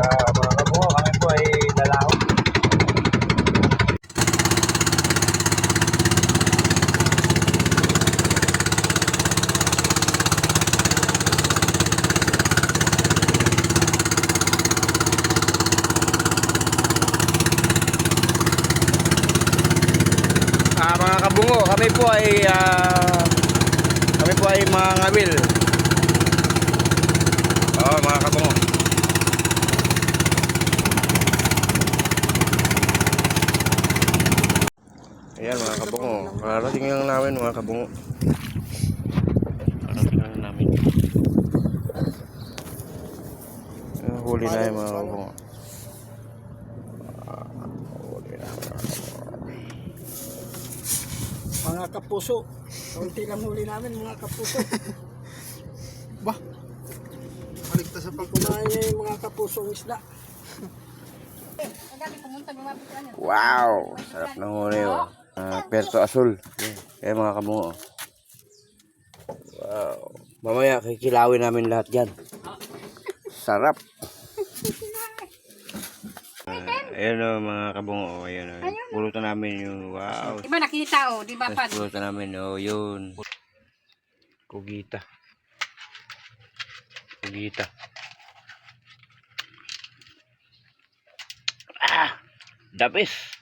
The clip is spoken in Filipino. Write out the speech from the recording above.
mga kabungo, kami po ay lalao. Mga kabungo, kami po ay mga ngawil. Mga kabungo. Ayan mga kabungo, kararating lang namin mga kabungo. Kararating lang namin. Huli na yung mga kabungo. Huli na. Mga kapuso, kaunti lang huli namin mga kapuso. Bah, maligtas sa pagkumain niya yung mga kapusong isda. Wow, sarap ng huli oh. Perto Asul. Ayan mga kabungo. Wow. Mamaya kikilawin namin lahat dyan. Sarap. Ayan o mga kabungo. Ayan o. Pulutan namin yung wow. Diba nakita o? Diba pa? Pulutan namin o. Yun. Kugita. Kugita. The best.